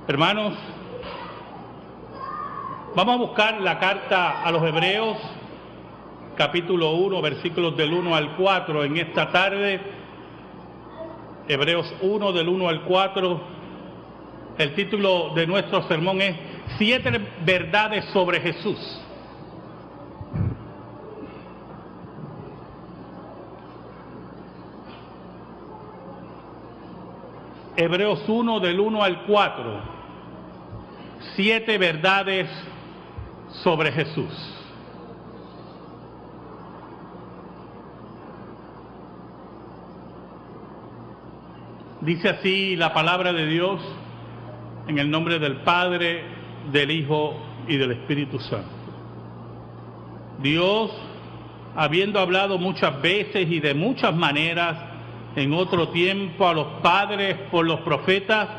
Hermanos, vamos a buscar la carta a los Hebreos, capítulo 1, versículos del 1 al 4 en esta tarde. Hebreos 1, del 1 al 4. El título de nuestro sermón es 7 verdades sobre Jesús. Hebreos 1, del 1 al 4. 7 verdades sobre Jesús. Dice así la palabra de Dios, en el nombre del Padre, del Hijo y del Espíritu Santo. Dios, habiendo hablado muchas veces y de muchas maneras en otro tiempo a los padres por los profetas,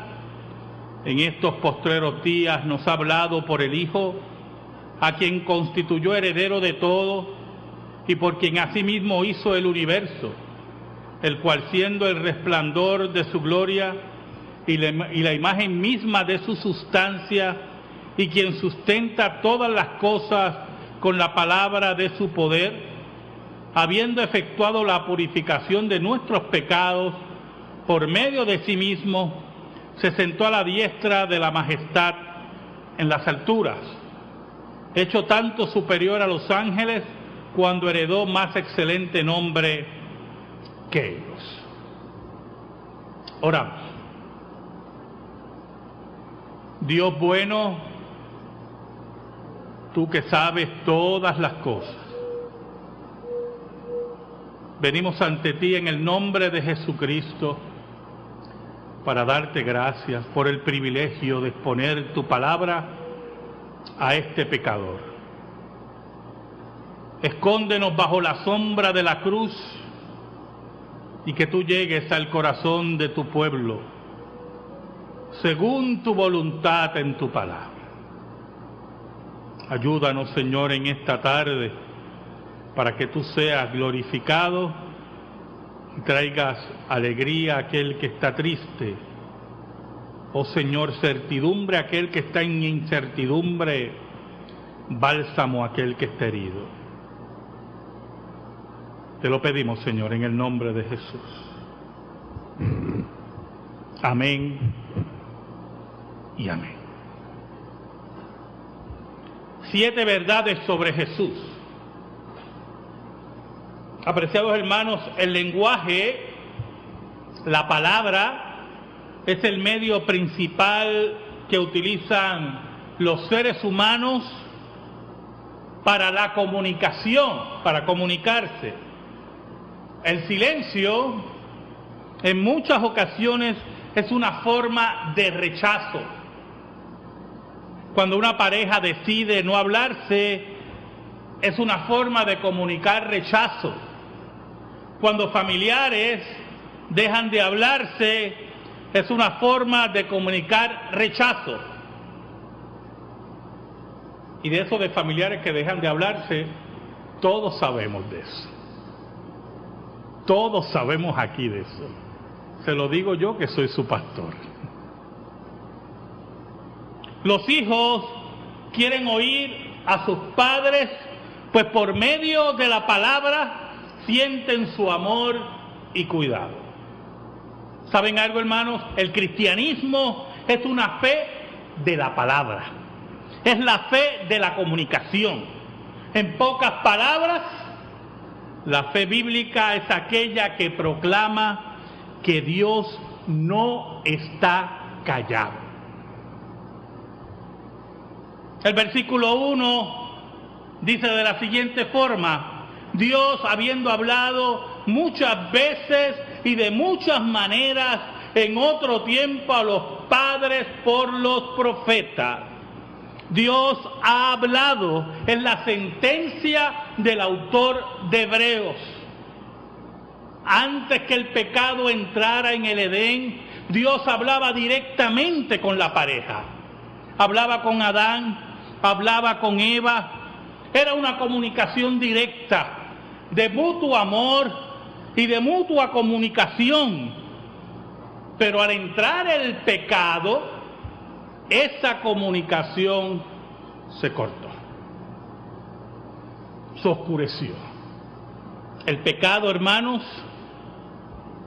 en estos postreros días nos ha hablado por el Hijo, a quien constituyó heredero de todo y por quien asimismo hizo el universo, el cual siendo el resplandor de su gloria y la imagen misma de su sustancia, y quien sustenta todas las cosas con la palabra de su poder, habiendo efectuado la purificación de nuestros pecados por medio de sí mismo, se sentó a la diestra de la majestad en las alturas, hecho tanto superior a los ángeles, cuando heredó más excelente nombre que ellos. Oramos. Dios bueno, tú que sabes todas las cosas, venimos ante ti en el nombre de Jesucristo para darte gracias por el privilegio de exponer tu palabra a este pecador. Escóndenos bajo la sombra de la cruz y que tú llegues al corazón de tu pueblo, según tu voluntad en tu palabra. Ayúdanos, Señor, en esta tarde, para que tú seas glorificado y traigas alegría a aquel que está triste. Oh Señor, certidumbre a aquel que está en incertidumbre, bálsamo a aquel que está herido. Te lo pedimos, Señor, en el nombre de Jesús. Amén y amén. 7 verdades sobre Jesús. Apreciados hermanos, el lenguaje, la palabra, es el medio principal que utilizan los seres humanos para la comunicación, para comunicarse. El silencio, en muchas ocasiones, es una forma de rechazo. Cuando una pareja decide no hablarse, es una forma de comunicar rechazo. Cuando familiares dejan de hablarse, es una forma de comunicar rechazo. Y de eso de familiares que dejan de hablarse, todos sabemos de eso. Todos sabemos aquí de eso. Se lo digo yo que soy su pastor. Los hijos quieren oír a sus padres, pues por medio de la palabra sienten su amor y cuidado. ¿Saben algo, hermanos? El cristianismo es una fe de la palabra. Es la fe de la comunicación. En pocas palabras, la fe bíblica es aquella que proclama que Dios no está callado. El versículo 1 dice de la siguiente forma: Dios, habiendo hablado muchas veces y de muchas maneras en otro tiempo a los padres por los profetas. Dios ha hablado, en la sentencia del autor de Hebreos. Antes que el pecado entrara en el Edén, Dios hablaba directamente con la pareja. Hablaba con Adán, hablaba con Eva. Era una comunicación directa, de mutuo amor y de mutua comunicación. Pero al entrar el pecado, esa comunicación se cortó, se oscureció. El pecado, hermanos,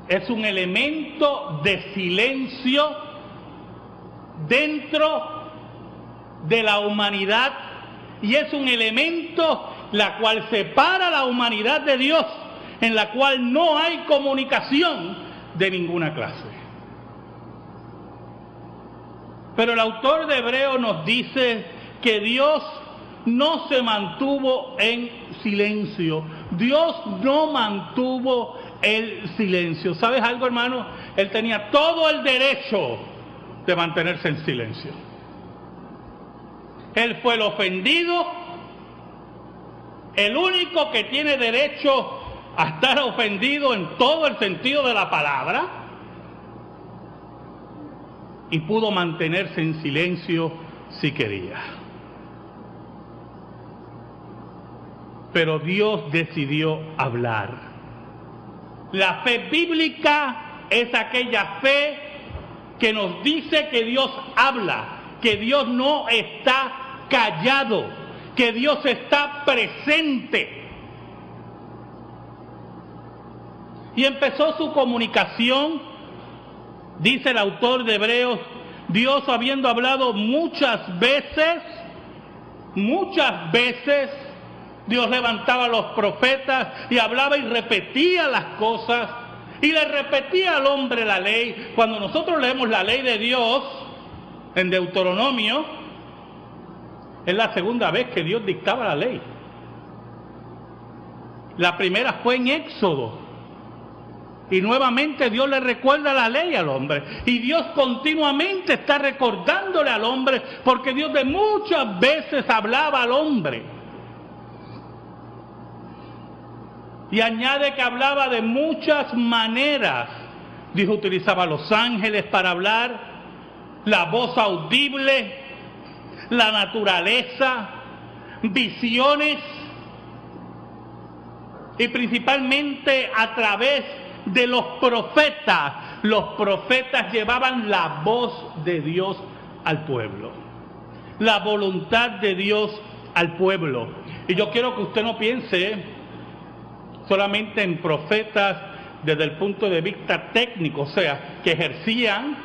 es un elemento de silencio dentro de la humanidad y es un elemento la cual separa a la humanidad de Dios, en la cual no hay comunicación de ninguna clase. Pero el autor de Hebreos nos dice que Dios no se mantuvo en silencio. Dios no mantuvo el silencio. ¿Sabes algo, hermano? Él tenía todo el derecho de mantenerse en silencio. Él fue el ofendido, el único que tiene derecho a estar ofendido en todo el sentido de la palabra, y pudo mantenerse en silencio si quería. Pero Dios decidió hablar. La fe bíblica es aquella fe que nos dice que Dios habla, que Dios no está callado, que Dios está presente. Y empezó su comunicación, dice el autor de Hebreos, Dios habiendo hablado muchas veces, Dios levantaba a los profetas y hablaba y repetía las cosas y le repetía al hombre la ley. Cuando nosotros leemos la ley de Dios en Deuteronomio, es la segunda vez que Dios dictaba la ley. La primera fue en Éxodo. Y nuevamente Dios le recuerda la ley al hombre. Y Dios continuamente está recordándole al hombre, porque Dios de muchas veces hablaba al hombre. Y añade que hablaba de muchas maneras. Dios utilizaba a los ángeles para hablar, la voz audible, la naturaleza, visiones, y principalmente a través de los profetas. Los profetas llevaban la voz de Dios al pueblo, la voluntad de Dios al pueblo. Y yo quiero que usted no piense solamente en profetas desde el punto de vista técnico, o sea, que ejercían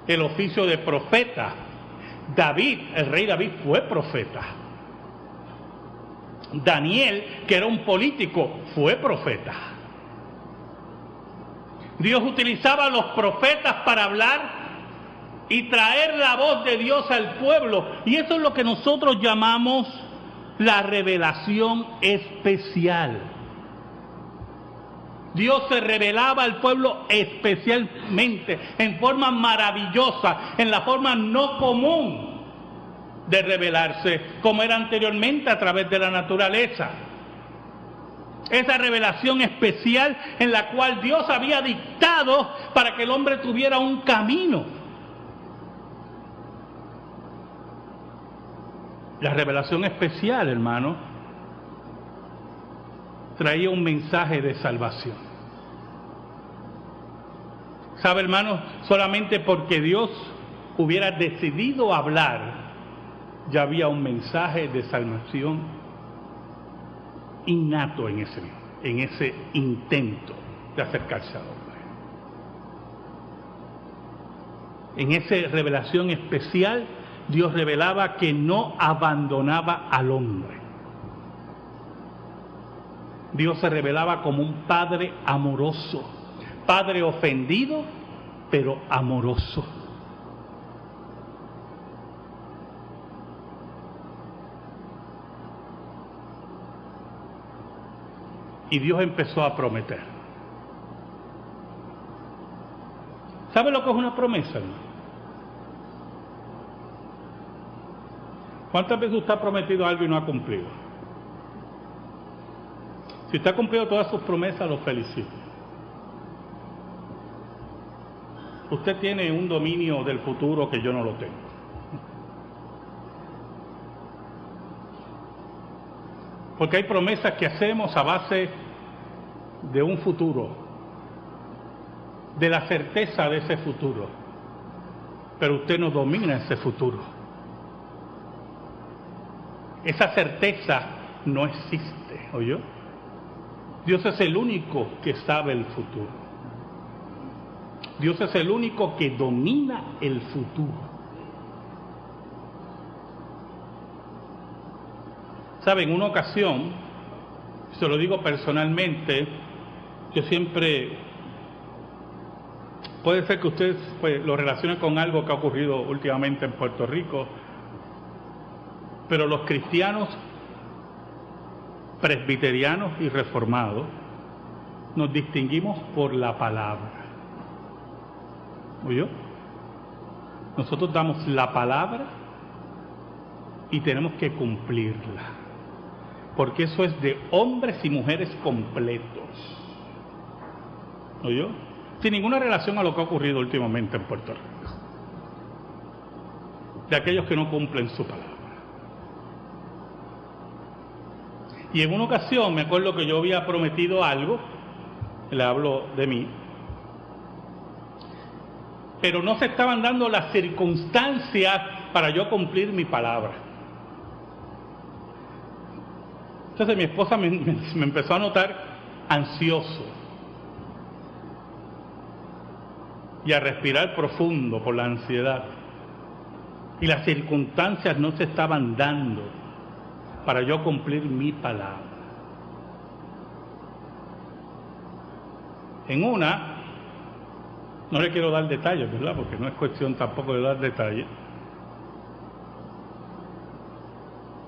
el oficio de profeta. David, el rey David, fue profeta. Daniel, que era un político, fue profeta. Dios utilizaba a los profetas para hablar y traer la voz de Dios al pueblo. Y eso es lo que nosotros llamamos la revelación especial. Dios se revelaba al pueblo especialmente, en forma maravillosa, en la forma no común de revelarse, como era anteriormente a través de la naturaleza. Esa revelación especial en la cual Dios había dictado para que el hombre tuviera un camino. La revelación especial, hermano, traía un mensaje de salvación. ¿Sabe, hermano? Solamente porque Dios hubiera decidido hablar, ya había un mensaje de salvación innato en ese intento de acercarse al hombre. En esa revelación especial, Dios revelaba que no abandonaba al hombre. Dios se revelaba como un padre amoroso, padre ofendido, pero amoroso. Y Dios empezó a prometer. ¿Sabe lo que es una promesa, hermano? ¿Cuántas veces usted ha prometido algo y no ha cumplido? Si usted ha cumplido todas sus promesas, lo felicito. Usted tiene un dominio del futuro que yo no lo tengo. Porque hay promesas que hacemos a base de un futuro, de la certeza de ese futuro. pero usted no domina ese futuro. Esa certeza no existe, ¿oyó? Dios es el único que sabe el futuro. Dios es el único que domina el futuro. ¿Sabe? En una ocasión, se lo digo personalmente, yo siempre, puede ser que ustedes pues, lo relacionen con algo que ha ocurrido últimamente en Puerto Rico, pero los cristianos presbiterianos y reformados nos distinguimos por la palabra. ¿Oyó? Nosotros damos la palabra y tenemos que cumplirla, porque eso es de hombres y mujeres completos. ¿Oyó? Sin ninguna relación a lo que ha ocurrido últimamente en Puerto Rico, de aquellos que no cumplen su palabra. Y en una ocasión me acuerdo que yo había prometido algo, le hablo de mí, pero no se estaban dando las circunstancias para yo cumplir mi palabra. Entonces mi esposa me empezó a notar ansioso y a respirar profundo por la ansiedad. Y las circunstancias no se estaban dando para yo cumplir mi palabra. En una, no le quiero dar detalles, ¿verdad? Porque no es cuestión tampoco de dar detalles.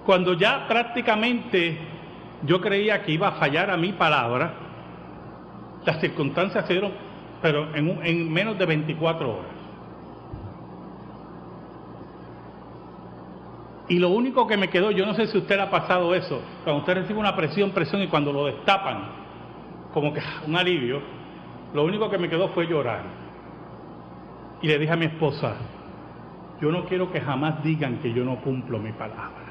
Cuando ya prácticamente yo creía que iba a fallar a mi palabra, las circunstancias se dieron, pero en menos de 24 horas. Y lo único que me quedó, yo no sé si a usted le ha pasado eso, cuando usted recibe una presión y cuando lo destapan, como que un alivio, lo único que me quedó fue llorar. Y le dije a mi esposa, yo no quiero que jamás digan que yo no cumplo mi palabra.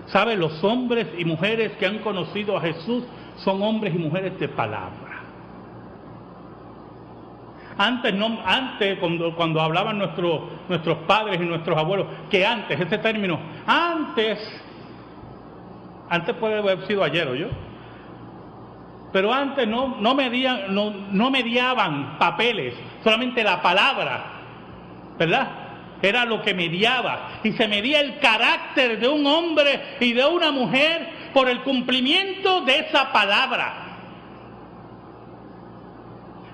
¿Sabe? Los hombres y mujeres que han conocido a Jesús son hombres y mujeres de palabra. Antes, cuando hablaban nuestros padres y nuestros abuelos, que antes, ese término, antes puede haber sido ayer o yo, pero antes no mediaban papeles, solamente la palabra, ¿verdad? Era lo que mediaba, y se medía el carácter de un hombre y de una mujer por el cumplimiento de esa palabra.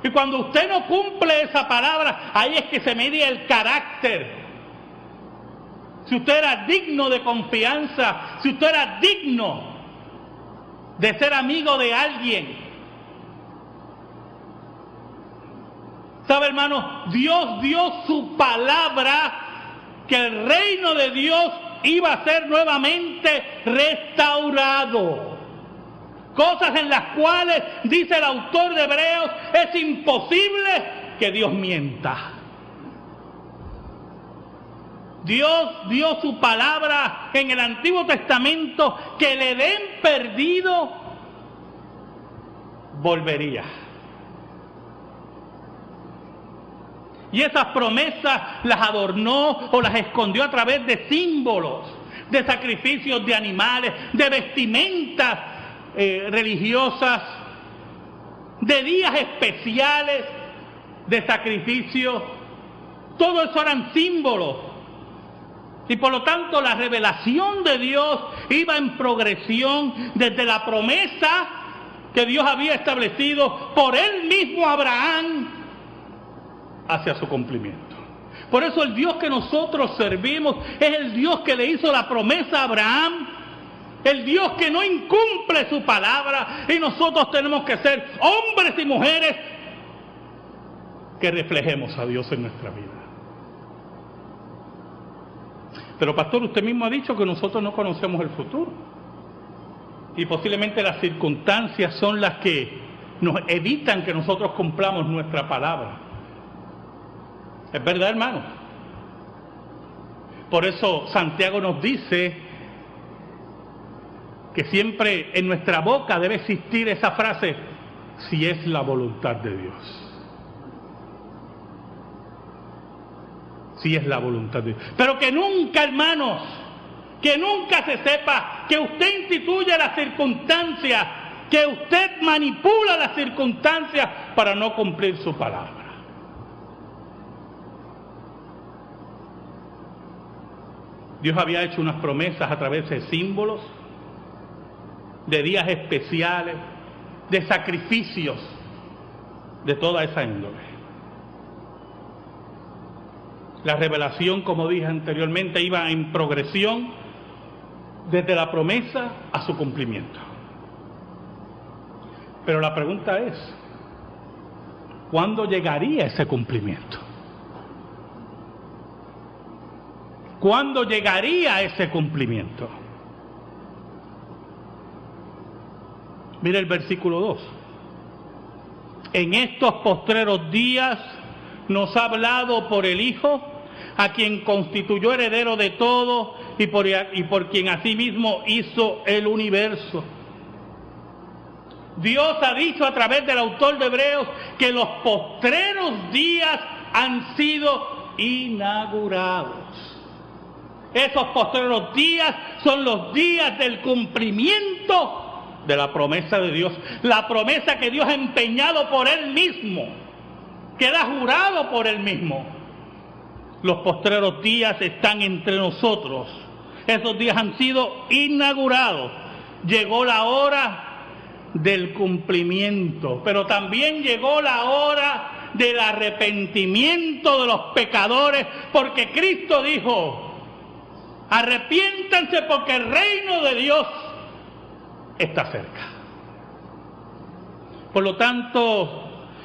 Y cuando usted no cumple esa palabra, ahí es que se medía el carácter. Si usted era digno de confianza, si usted era digno de ser amigo de alguien. ¿Sabe, hermano? Dios dio su palabra que el reino de Dios iba a ser nuevamente restaurado. Cosas en las cuales, dice el autor de Hebreos, es imposible que Dios mienta. Dios dio su palabra en el Antiguo Testamento, que le den perdido, volvería. Y esas promesas las adornó o las escondió a través de símbolos, de sacrificios de animales, de vestimentas religiosas, de días especiales de sacrificio. Todo eso eran símbolos. Y por lo tanto la revelación de Dios iba en progresión desde la promesa que Dios había establecido por él mismo a Abraham hacia su cumplimiento. Por eso el Dios que nosotros servimos es el Dios que le hizo la promesa a Abraham, el Dios que no incumple su palabra, y nosotros tenemos que ser hombres y mujeres que reflejemos a Dios en nuestra vida. Pero pastor, usted mismo ha dicho que nosotros no conocemos el futuro, y posiblemente las circunstancias son las que nos evitan que nosotros cumplamos nuestra palabra. ¿Es verdad, hermano? Por eso Santiago nos dice que siempre en nuestra boca debe existir esa frase, si es la voluntad de Dios. si es la voluntad de Dios. Pero que nunca, hermanos, que nunca se sepa que usted instituye las circunstancias, que usted manipula las circunstancias para no cumplir su palabra. Dios había hecho unas promesas a través de símbolos, de días especiales, de sacrificios, de toda esa índole. La revelación, como dije anteriormente, iba en progresión desde la promesa a su cumplimiento. Pero la pregunta es, ¿cuándo llegaría ese cumplimiento? ¿Cuándo llegaría ese cumplimiento? Mira el versículo 2. En estos postreros días nos ha hablado por el Hijo, a quien constituyó heredero de todo y por quien asimismo hizo el universo. Dios ha dicho a través del autor de Hebreos que los postreros días han sido inaugurados. Esos postreros días son los días del cumplimiento de la promesa de Dios, la promesa que Dios ha empeñado por Él mismo, que Él ha jurado por Él mismo. Los postreros días están entre nosotros. Esos días han sido inaugurados. Llegó la hora del cumplimiento, pero también llegó la hora del arrepentimiento de los pecadores, porque Cristo dijo: arrepiéntanse porque el reino de Dios está cerca. Por lo tanto,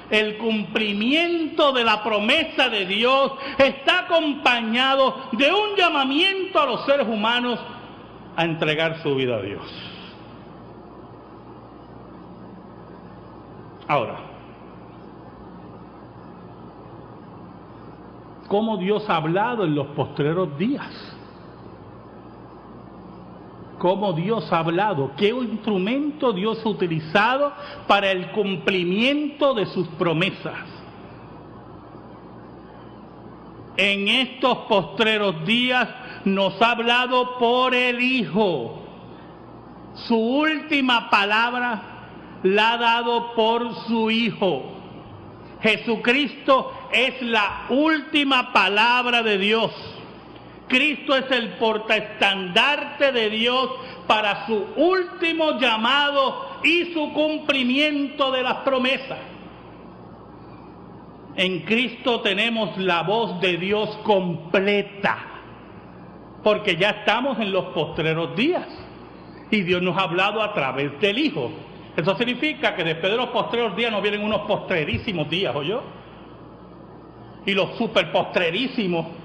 el cumplimiento de la promesa de Dios está acompañado de un llamamiento a los seres humanos a entregar su vida a Dios. Ahora, ¿cómo Dios ha hablado en los postreros días? ¿Cómo Dios ha hablado? ¿Qué instrumento Dios ha utilizado para el cumplimiento de sus promesas? En estos postreros días nos ha hablado por el Hijo. Su última palabra la ha dado por su Hijo. Jesucristo es la última palabra de Dios. Cristo es el portaestandarte de Dios para su último llamado y su cumplimiento de las promesas. En Cristo tenemos la voz de Dios completa, porque ya estamos en los postreros días y Dios nos ha hablado a través del Hijo. Eso significa que después de los postreros días nos vienen unos postrerísimos días, ¿oyó? Y los super postrerísimos,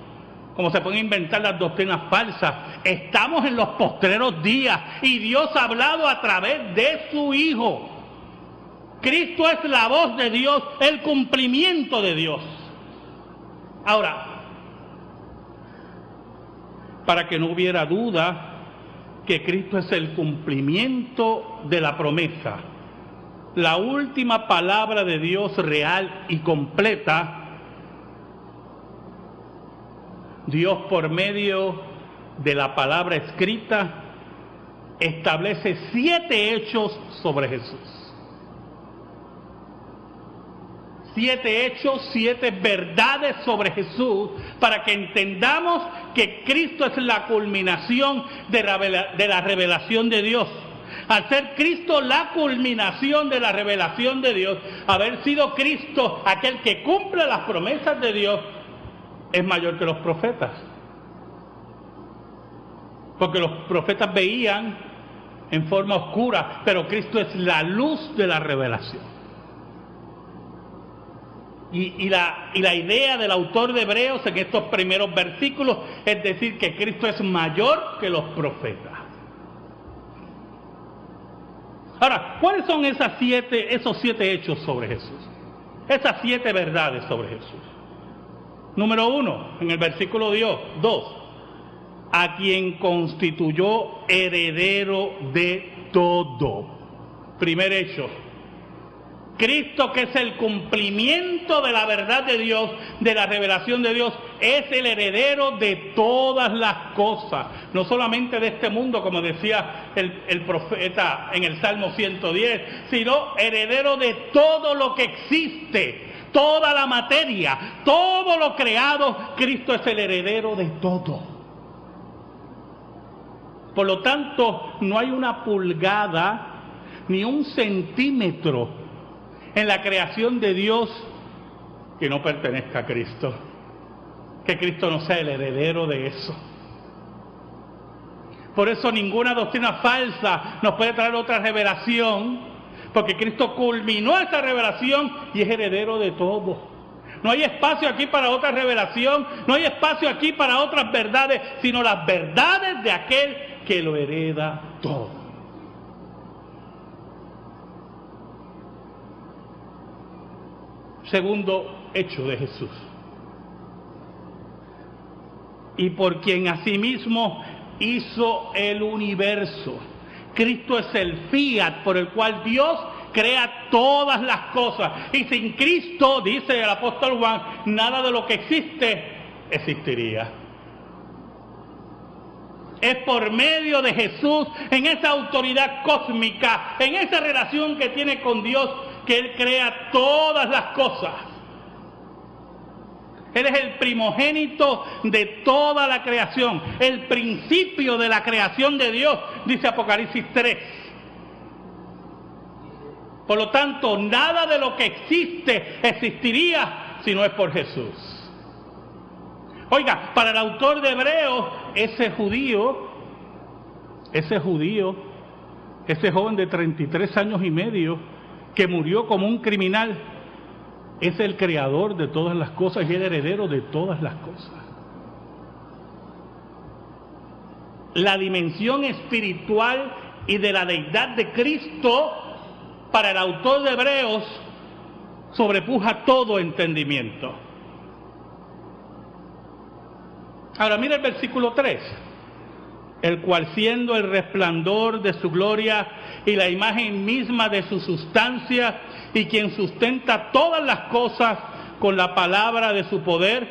como se pueden inventar las doctrinas falsas. Estamos en los postreros días y Dios ha hablado a través de su Hijo. Cristo es la voz de Dios, el cumplimiento de Dios. Ahora, para que no hubiera duda que Cristo es el cumplimiento de la promesa, la última palabra de Dios real y completa, Dios, por medio de la palabra escrita, establece 7 hechos sobre Jesús. 7 hechos, 7 verdades sobre Jesús, para que entendamos que Cristo es la culminación de la revelación de Dios. Al ser Cristo la culminación de la revelación de Dios, haber sido Cristo aquel que cumple las promesas de Dios, es mayor que los profetas. Porque los profetas veían en forma oscura, pero Cristo es la luz de la revelación. Y la idea del autor de Hebreos en estos primeros versículos es decir que Cristo es mayor que los profetas. Ahora, ¿cuáles son esos 7 hechos sobre Jesús? Esas 7 verdades sobre Jesús. Número 1, en el versículo 2, a quien constituyó heredero de todo. Primer hecho, Cristo, que es el cumplimiento de la verdad de Dios, de la revelación de Dios, es el heredero de todas las cosas, no solamente de este mundo, como decía el profeta en el Salmo 110, sino heredero de todo lo que existe, toda la materia, todo lo creado. Cristo es el heredero de todo. Por lo tanto, no hay una pulgada ni un centímetro en la creación de Dios que no pertenezca a Cristo, que Cristo no sea el heredero de eso. Por eso ninguna doctrina falsa nos puede traer otra revelación, porque Cristo culminó esa revelación y es heredero de todo. No hay espacio aquí para otra revelación, no hay espacio aquí para otras verdades, sino las verdades de aquel que lo hereda todo. Segundo hecho de Jesús. Y por quien asimismo hizo el universo. Cristo es el fiat por el cual Dios crea todas las cosas. Y sin Cristo, dice el apóstol Juan, nada de lo que existe existiría. Es por medio de Jesús, en esa autoridad cósmica, en esa relación que tiene con Dios, que Él crea todas las cosas. Él es el primogénito de toda la creación, el principio de la creación de Dios, dice Apocalipsis 3. Por lo tanto, nada de lo que existe existiría si no es por Jesús. Oiga, para el autor de Hebreos, ese joven de 33 años y medio, que murió como un criminal, es el creador de todas las cosas y el heredero de todas las cosas. La dimensión espiritual y de la deidad de Cristo, para el autor de Hebreos, sobrepuja todo entendimiento. Ahora mira el versículo 3. El cual, siendo el resplandor de su gloria y la imagen misma de su sustancia, y quien sustenta todas las cosas con la palabra de su poder,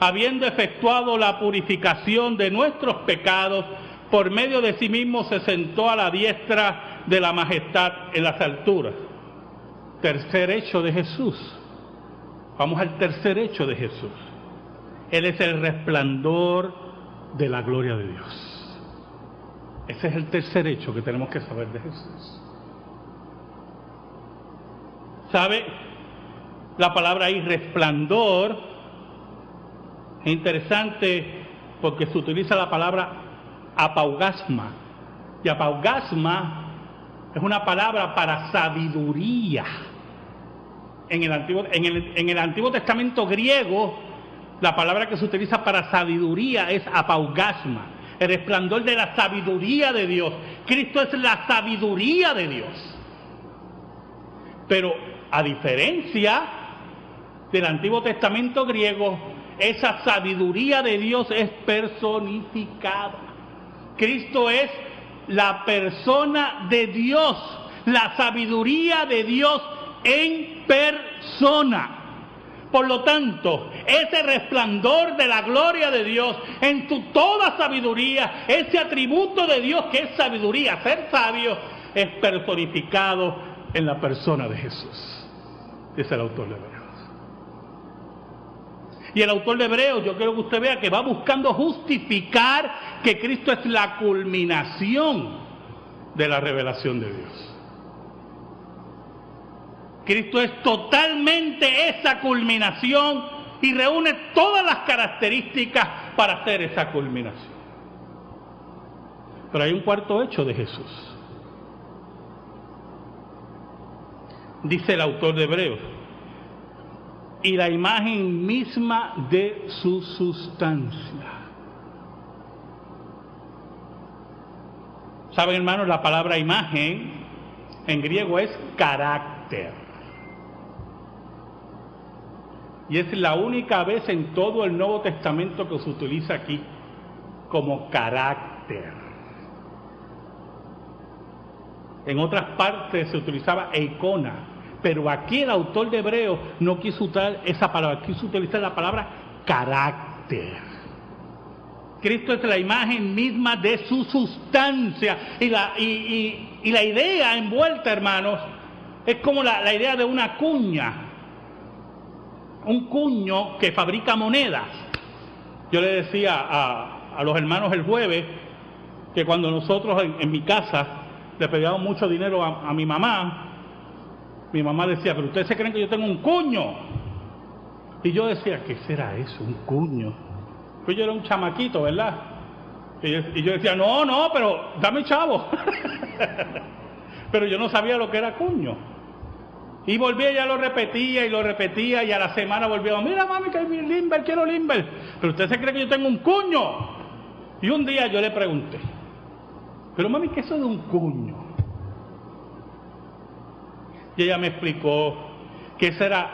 habiendo efectuado la purificación de nuestros pecados, por medio de sí mismo se sentó a la diestra de la majestad en las alturas. Tercer hecho de Jesús. Vamos al tercer hecho de Jesús. Él es el resplandor de la gloria de Dios. Ese es el tercer hecho que tenemos que saber de Jesús. ¿Sabe? La palabra ahí, resplandor, es interesante porque se utiliza la palabra apaugasma. Y apaugasma es una palabra para sabiduría. En el Antiguo Testamento griego, la palabra que se utiliza para sabiduría es apaugasma. El resplandor de la sabiduría de Dios. Cristo es la sabiduría de Dios. Pero a diferencia del Antiguo Testamento griego, esa sabiduría de Dios es personificada. Cristo es la persona de Dios, la sabiduría de Dios en persona. Por lo tanto, ese resplandor de la gloria de Dios en su toda sabiduría, ese atributo de Dios que es sabiduría, ser sabio, es personificado en la persona de Jesús, dice el autor de Hebreos. Y el autor de Hebreos, yo quiero que usted vea que va buscando justificar que Cristo es la culminación de la revelación de Dios. Cristo es totalmente esa culminación y reúne todas las características para hacer esa culminación. Pero hay un cuarto hecho de Jesús. Dice el autor de Hebreos, y la imagen misma de su sustancia. ¿Saben, hermanos? La palabra imagen en griego es carácter. Y es la única vez en todo el Nuevo Testamento que se utiliza aquí como carácter. En otras partes se utilizaba eikona, Pero aquí el autor de Hebreos no quiso usar esa palabra, quiso utilizar la palabra carácter. Cristo es la imagen misma de su sustancia. Y la idea envuelta, hermanos, es como la idea de una cuña. Un cuño que fabrica monedas. Yo le decía a los hermanos el jueves que cuando nosotros en mi casa le pedíamos mucho dinero a mi mamá decía, pero ustedes se creen que yo tengo un cuño. Y yo decía, ¿qué será eso? Un cuño. Pues yo era un chamaquito, ¿verdad? Y yo decía, no, pero dame chavo. Pero yo no sabía lo que era cuño. Y volvía, ya lo repetía y a la semana volvía, mira mami, que Limber, quiero Limber. Pero usted se cree que yo tengo un cuño. Y un día yo le pregunté, pero mami, ¿qué es eso de un cuño? Y ella me explicó que ese era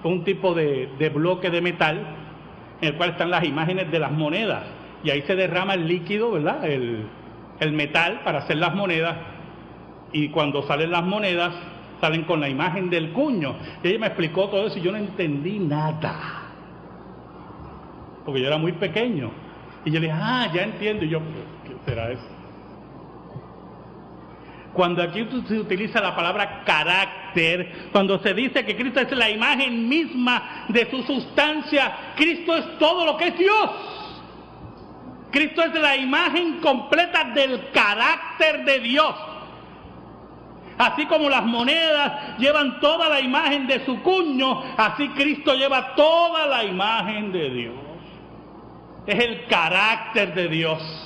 un tipo de bloque de metal en el cual están las imágenes de las monedas. Y ahí se derrama el líquido, ¿verdad? El metal para hacer las monedas. Y cuando salen las monedas, salen con la imagen del cuño. Y ella me explicó todo eso y yo no entendí nada. Porque yo era muy pequeño. Y yo le dije, ya entiendo. Y yo, ¿qué será eso? Cuando aquí se utiliza la palabra carácter, cuando se dice que Cristo es la imagen misma de su sustancia, Cristo es todo lo que es Dios. Cristo es la imagen completa del carácter de Dios. Así como las monedas llevan toda la imagen de su cuño, así Cristo lleva toda la imagen de Dios. Es el carácter de Dios.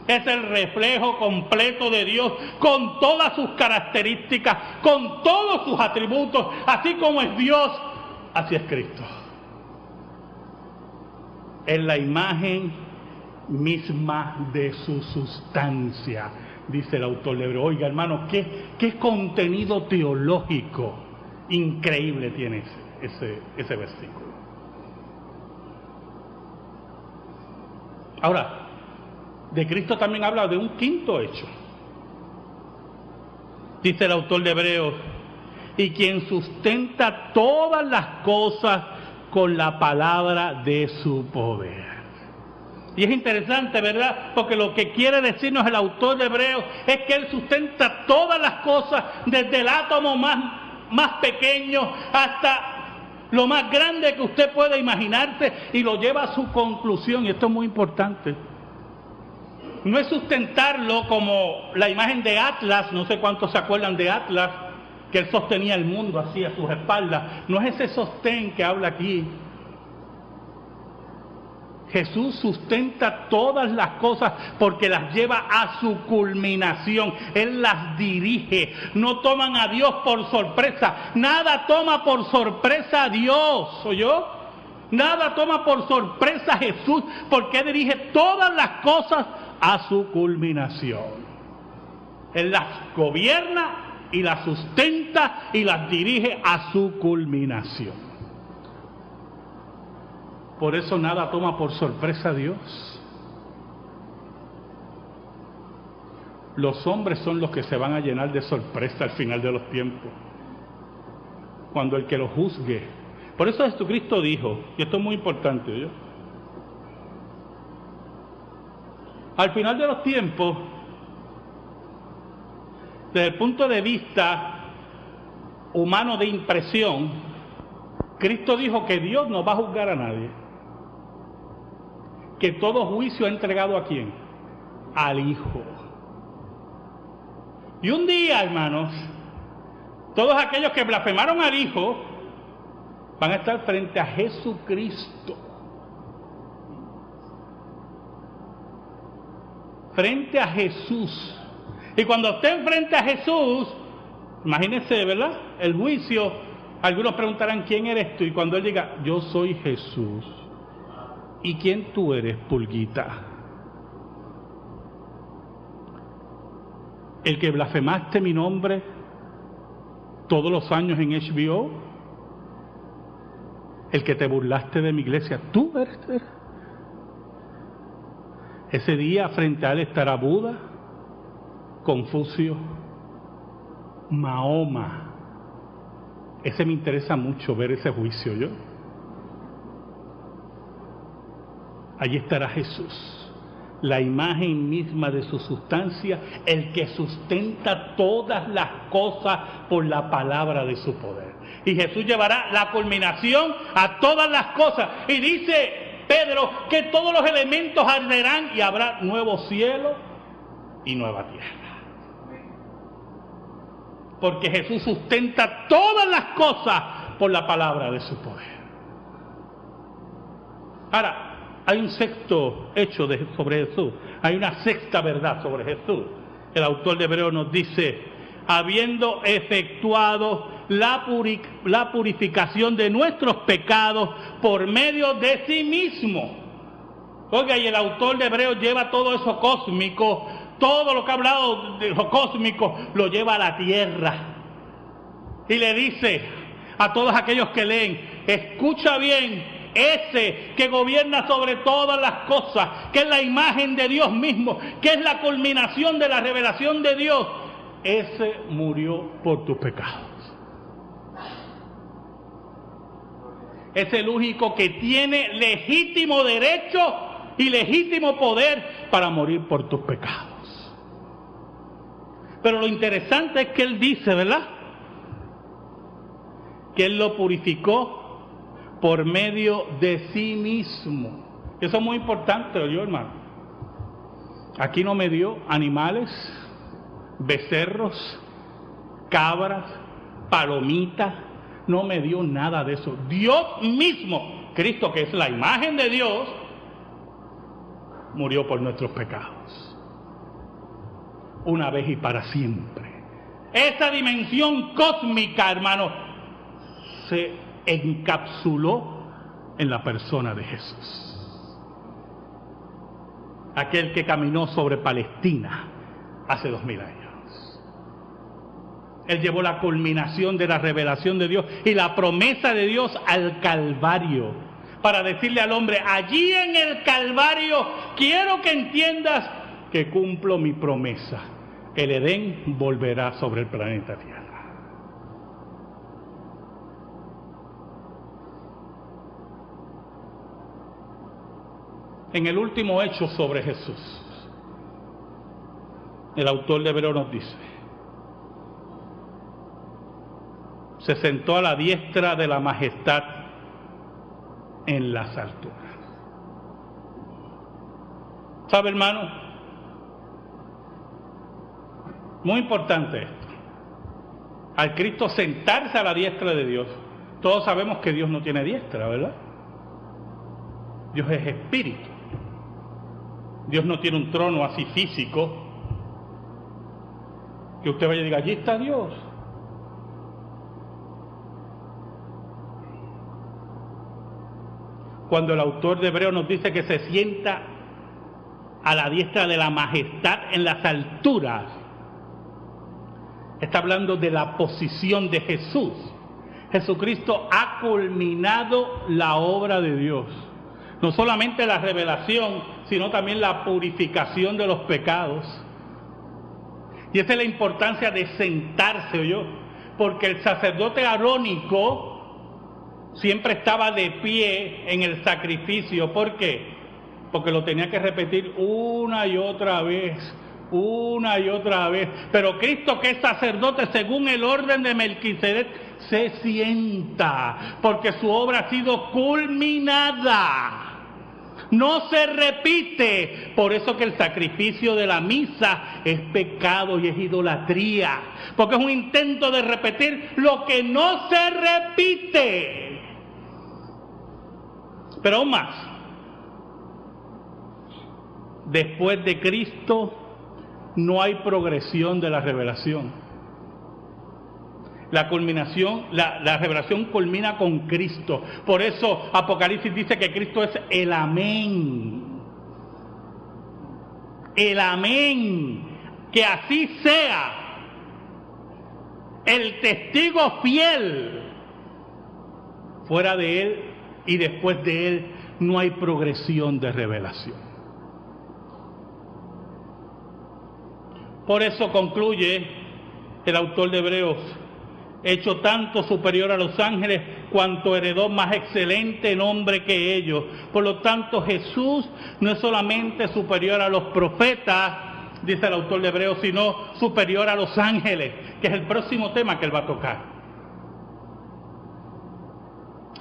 Es el reflejo completo de Dios, con todas sus características, con todos sus atributos. Así como es Dios, así es Cristo. Es la imagen misma de su sustancia, dice el autor de Hebreos. Oiga, hermano, qué contenido teológico increíble tiene ese versículo. Ahora, de Cristo también habla de un quinto hecho. Dice el autor de Hebreos, y quien sustenta todas las cosas con la palabra de su poder. Y es interesante, ¿verdad? Porque lo que quiere decirnos el autor de Hebreos es que Él sustenta todas las cosas, desde el átomo más pequeño hasta lo más grande que usted pueda imaginarse, y lo lleva a su conclusión. Y esto es muy importante. No es sustentarlo como la imagen de Atlas, no sé cuántos se acuerdan de Atlas, que él sostenía el mundo así a sus espaldas. No es ese sostén que habla aquí. Jesús sustenta todas las cosas porque las lleva a su culminación. Él las dirige. No toman a Dios por sorpresa. Nada toma por sorpresa a Dios. ¿Oyó? Nada toma por sorpresa a Jesús, porque Él dirige todas las cosas a su culminación. Él las gobierna y las sustenta y las dirige a su culminación. Por eso nada toma por sorpresa a Dios. Los hombres son los que se van a llenar de sorpresa al final de los tiempos, cuando el que lo juzgue. Por eso Jesucristo dijo, y esto es muy importante, ¿oyó? Al final de los tiempos, desde el punto de vista humano de impresión, Cristo dijo que Dios no va a juzgar a nadie, que todo juicio ha entregado ¿a quién? Al Hijo. Y un día, hermanos, todos aquellos que blasfemaron al Hijo van a estar frente a Jesucristo. Frente a Jesús. Y cuando estén frente a Jesús, imagínense, ¿verdad? El juicio. Algunos preguntarán, ¿quién eres tú? Y cuando Él diga, yo soy Jesús. ¿Y quién tú eres, pulguita? El que blasfemaste mi nombre todos los años en HBO. El que te burlaste de mi iglesia, tú eres. Ese día frente a Él estará Buda, Confucio, Mahoma, Ese me interesa mucho, ver ese juicio yo. Allí estará Jesús, la imagen misma de su sustancia, el que sustenta todas las cosas por la palabra de su poder. Y Jesús llevará la culminación a todas las cosas. Y dice Pedro que todos los elementos arderán y habrá nuevo cielo y nueva tierra. Porque Jesús sustenta todas las cosas por la palabra de su poder. Ahora, hay un sexto hecho sobre Jesús, hay una sexta verdad sobre Jesús. El autor de Hebreos nos dice, habiendo efectuado la purificación de nuestros pecados por medio de sí mismo. Oiga, y el autor de Hebreos lleva todo eso cósmico, todo lo que ha hablado de lo cósmico, lo lleva a la tierra. Y le dice a todos aquellos que leen, escucha bien, ese que gobierna sobre todas las cosas, que es la imagen de Dios mismo, que es la culminación de la revelación de Dios, ese murió por tus pecados. Es el único que tiene legítimo derecho y legítimo poder para morir por tus pecados. Pero lo interesante es que Él dice, ¿verdad?, que Él lo purificó por medio de sí mismo. Eso es muy importante, yo, hermano. Aquí no me dio animales, becerros, cabras, palomitas, no me dio nada de eso. Dios mismo, Cristo, que es la imagen de Dios, murió por nuestros pecados. Una vez y para siempre. Esa dimensión cósmica, hermano, se encapsuló en la persona de Jesús. Aquel que caminó sobre Palestina hace 2000 años. Él llevó la culminación de la revelación de Dios y la promesa de Dios al Calvario, para decirle al hombre, allí en el Calvario quiero que entiendas que cumplo mi promesa. El Edén volverá sobre el planeta Tierra. En el último hecho sobre Jesús, el autor de Hebreos nos dice, se sentó a la diestra de la majestad en las alturas. ¿Sabe, hermano? Muy importante esto. Al Cristo sentarse a la diestra de Dios, todos sabemos que Dios no tiene diestra, ¿verdad? Dios es espíritu. Dios no tiene un trono así físico, que usted vaya y diga, allí está Dios. Cuando el autor de Hebreos nos dice que se sienta a la diestra de la majestad en las alturas, está hablando de la posición de Jesús. Jesucristo ha culminado la obra de Dios. No solamente la revelación, sino también la purificación de los pecados. Y esa es la importancia de sentarse, ¿oyó? Porque el sacerdote arónico siempre estaba de pie en el sacrificio. ¿Por qué? Porque lo tenía que repetir una y otra vez. Pero Cristo, que es sacerdote según el orden de Melquisedec, se sienta, porque su obra ha sido culminada. No se repite. Por eso que el sacrificio de la misa es pecado y es idolatría, porque es un intento de repetir lo que no se repite. Pero aún más, después de Cristo no hay progresión de la revelación. La culminación, la revelación culmina con Cristo. Por eso Apocalipsis dice que Cristo es el amén. El amén. Que así sea. El testigo fiel. Fuera de Él y después de Él no hay progresión de revelación. Por eso concluye el autor de Hebreos, hecho tanto superior a los ángeles, cuanto heredó más excelente nombre que ellos. Por lo tanto, Jesús no es solamente superior a los profetas, dice el autor de Hebreos, sino superior a los ángeles, que es el próximo tema que él va a tocar.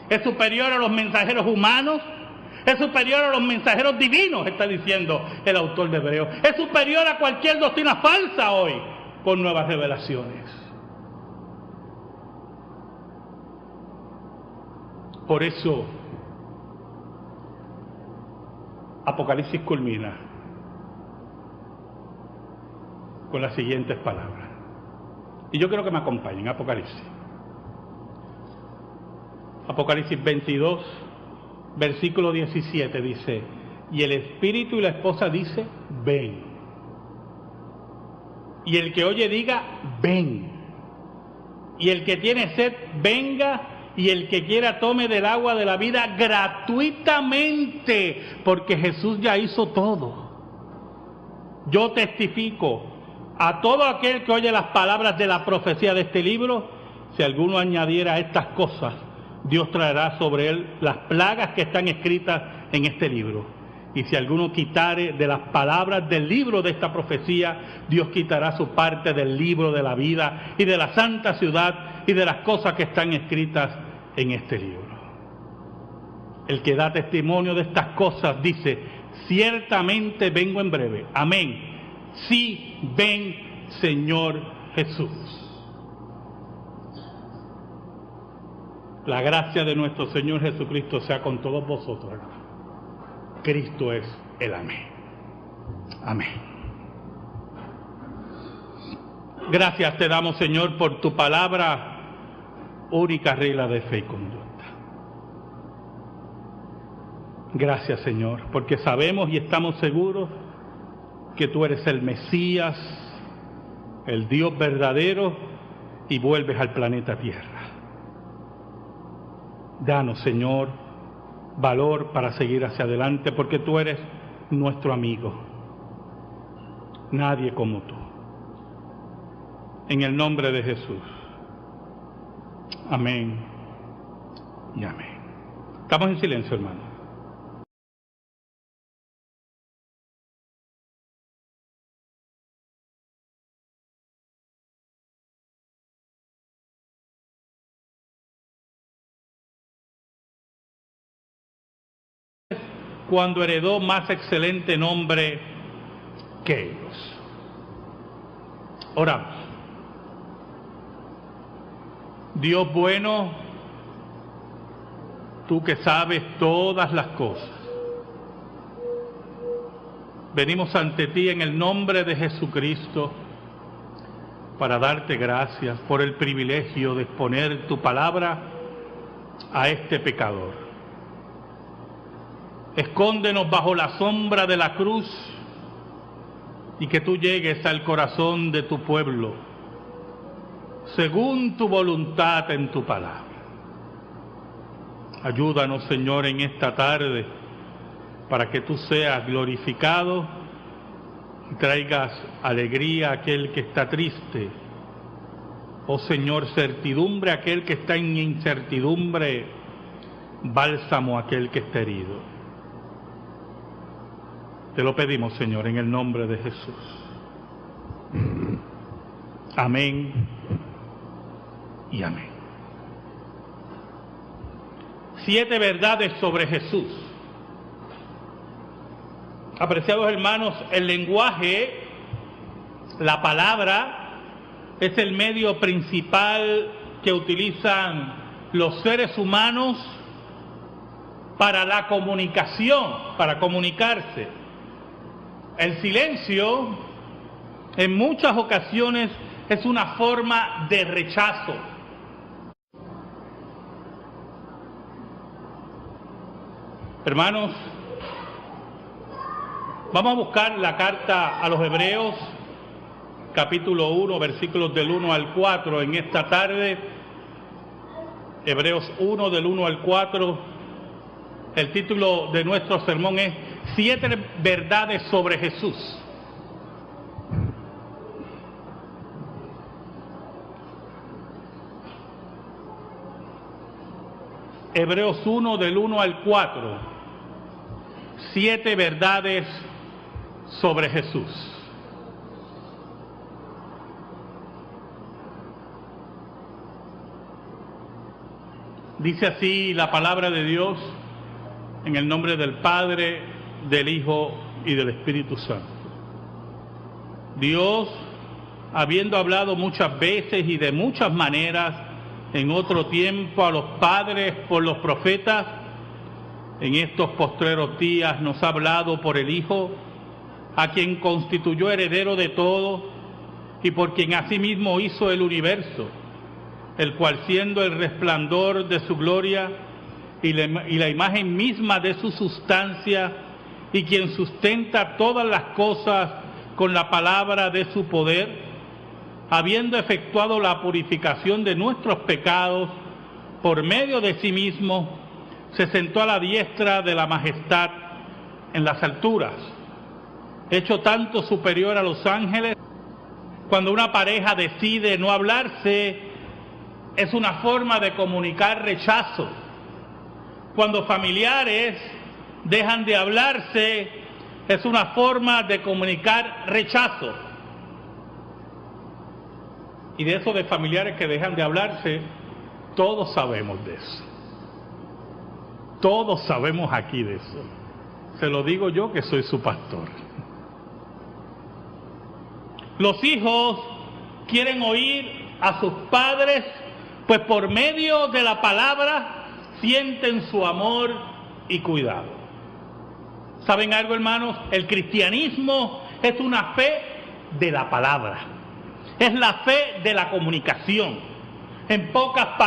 Es superior a los mensajeros humanos, es superior a los mensajeros divinos, está diciendo el autor de Hebreos. Es superior a cualquier doctrina falsa hoy, con nuevas revelaciones. Por eso, Apocalipsis culmina con las siguientes palabras. Y yo quiero que me acompañen, Apocalipsis. Apocalipsis 22, versículo 17 dice, y el espíritu y la esposa dice, ven. Y el que oye diga, ven. Y el que tiene sed, venga. Y el que quiera tome del agua de la vida gratuitamente, porque Jesús ya hizo todo. Yo testifico a todo aquel que oye las palabras de la profecía de este libro, si alguno añadiera estas cosas, Dios traerá sobre él las plagas que están escritas en este libro. Y si alguno quitare de las palabras del libro de esta profecía, Dios quitará su parte del libro de la vida y de la santa ciudad y de las cosas que están escritas en este libro. El que da testimonio de estas cosas dice, ciertamente vengo en breve. Amén. Sí, ven, Señor Jesús. La gracia de nuestro Señor Jesucristo sea con todos vosotros, hermanos. Cristo es el amén. Amén. Gracias te damos, Señor, por tu palabra, única regla de fe y conducta. Gracias, Señor, porque sabemos y estamos seguros que tú eres el Mesías, el Dios verdadero, y vuelves al planeta Tierra. Danos, Señor, valor para seguir hacia adelante, porque tú eres nuestro amigo. Nadie como tú. En el nombre de Jesús. Amén y amén. Estamos en silencio, hermano. Cuando heredó más excelente nombre que ellos. Oramos. Dios bueno, tú que sabes todas las cosas, venimos ante ti en el nombre de Jesucristo para darte gracias por el privilegio de exponer tu palabra a este pecador. Escóndenos bajo la sombra de la cruz y que tú llegues al corazón de tu pueblo, según tu voluntad en tu palabra. Ayúdanos, Señor, en esta tarde, para que tú seas glorificado y traigas alegría a aquel que está triste. Oh Señor, certidumbre a aquel que está en incertidumbre, bálsamo a aquel que está herido. Te lo pedimos, Señor, en el nombre de Jesús. Amén y amén. 7 verdades sobre Jesús. Apreciados hermanos, el lenguaje, la palabra, es el medio principal que utilizan los seres humanos para la comunicación, para comunicarse. El silencio, en muchas ocasiones, es una forma de rechazo. Hermanos, vamos a buscar la carta a los Hebreos, capítulo 1, versículos del 1 al 4 en esta tarde. Hebreos 1, del 1 al 4. El título de nuestro sermón es 7 verdades sobre Jesús. Hebreos 1 del 1 al 4, 7 verdades sobre Jesús. Dice así la palabra de Dios en el nombre del Padre, del Hijo y del Espíritu Santo. Dios, habiendo hablado muchas veces y de muchas maneras en otro tiempo a los padres por los profetas, en estos postreros días nos ha hablado por el Hijo, a quien constituyó heredero de todo y por quien asimismo hizo el universo, el cual siendo el resplandor de su gloria y la imagen misma de su sustancia, y quien sustenta todas las cosas con la palabra de su poder, habiendo efectuado la purificación de nuestros pecados por medio de sí mismo, se sentó a la diestra de la majestad en las alturas, hecho tanto superior a los ángeles. Cuando una pareja decide no hablarse, es una forma de comunicar rechazo. Cuando familiares dejan de hablarse, es una forma de comunicar rechazo. Y de eso de familiares que dejan de hablarse, todos sabemos de eso. Todos sabemos aquí de eso. Se lo digo yo que soy su pastor. Los hijos quieren oír a sus padres, pues por medio de la palabra sienten su amor y cuidado. ¿Saben algo, hermanos? El cristianismo es una fe de la palabra. Es la fe de la comunicación. En pocas palabras,